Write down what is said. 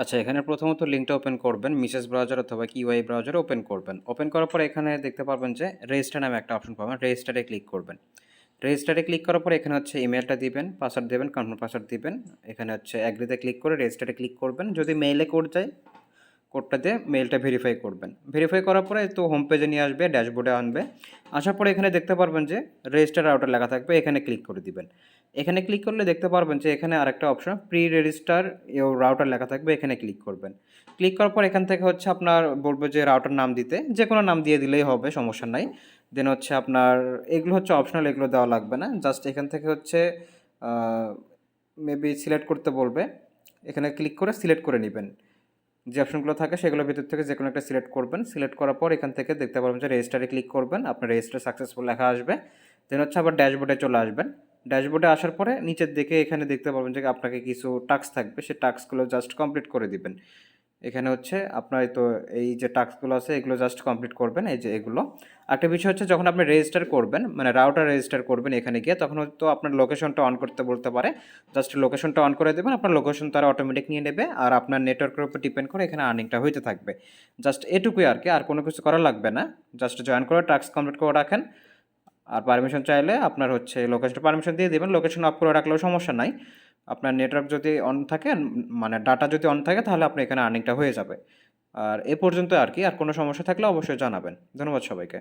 আচ্ছা, এখানে প্রথমত লিঙ্কটা ওপেন করবেন। মিসেস ব্রাউজার অথবা কিউআই ব্রাউজারে ওপেন করবেন। ওপেন করার পর এখানে দেখতে পারবেন যে রেজিস্টার নামে একটা অপশন পাবেন। রেজিস্টারে ক্লিক করবেন। রেজিস্টারে ক্লিক করার পর এখানে হচ্ছে ইমেইলটা দিবেন, পাসওয়ার্ড দিবেন, কনফার্ম পাসওয়ার্ড দিবেন। এখানে হচ্ছে এগ্রিতে ক্লিক করে রেজিস্টারে ক্লিক করবেন। যদি মেইলে কোড যায়, কোডটা দিয়ে মেইলটা ভেরিফাই করবেন। ভেরিফাই করার পরে তো হোম পেজে নিয়ে আসবে, ড্যাশবোর্ডে আনবে। আসার পরে এখানে দেখতে পারবেন যে রেজিস্টার রাউটার লেখা থাকবে, এখানে ক্লিক করে দিবেন। এখানে ক্লিক করলে দেখতে পারবেন যে এখানে আরেকটা অপশন প্রি রেজিস্টার রাউটার লেখা থাকবে, এখানে ক্লিক করবেন। ক্লিক করার পর এখান থেকে হচ্ছে আপনার বলবে যে রাউটার নাম দিতে, যে কোনো নাম দিয়ে দিলেই হবে, সমস্যা নাই। দেন হচ্ছে আপনার এগুলো হচ্ছে অপশনাল, এগুলো দেওয়া লাগবে না। জাস্ট এখান থেকে হচ্ছে মেবি সিলেক্ট করতে বলবে, এখানে ক্লিক করে সিলেক্ট করে নেবেন। যে অপশনগুলো থাকে সেগুলোর ভিতর থেকে যে কোনো একটা সিলেক্ট করবেন। সিলেক্ট করার পর এখান থেকে দেখতে পারবেন যে রেজিস্টারে ক্লিক করবেন, আপনার রেজিস্টার সাকসেসফুল লেখা আসবে। দেন হচ্ছে আবার ড্যাশবোর্ডে চলে আসবেন। ড্যাশবোর্ডে আসার পরে নিচের দিকে এখানে দেখতে পারবেন যে আপনাকে কিছু টাস্ক থাকবে, সেই টাস্কগুলো জাস্ট কমপ্লিট করে দিবেন। এখানে হচ্ছে আপনার তো এই যে টাস্কগুলো আছে এগুলো জাস্ট কমপ্লিট করবেন, এই যে এগুলো। একটা বিষয় হচ্ছে যখন আপনি রেজিস্টার করবেন, মানে রাউটার রেজিস্টার করবেন এখানে গিয়ে, তখন হয়তো আপনার লোকেশনটা অন করতে বলতে পারে। জাস্ট লোকেশনটা অন করে দেবেন, আপনার লোকেশন তারা অটোমেটিক নিয়ে নেবে, আর আপনার নেটওয়ার্কের উপর ডিপেন্ড করে এখানে আর্নিংটা হইতে থাকবে। জাস্ট এটুকুই আর কি, আর কোনো কিছু করা লাগবে না। জাস্ট জয়েন করে টাস্ক কমপ্লিট করে রাখেন। আর পারমিশন চাইলে আপনার হচ্ছে লোকেশনটা পারমিশন দিয়ে দেবেন, লোকেশন অফ করে রাখলেও সমস্যা নাই। আপনার নেটওয়ার্ক যদি অন থাকে, মানে ডাটা যদি অন থাকে, তাহলে আপনার এখানে আর্নিংটা হয়ে যাবে। আর এ পর্যন্ত আর কি, আর কোনো সমস্যা থাকলে অবশ্যই জানাবেন। ধন্যবাদ সবাইকে।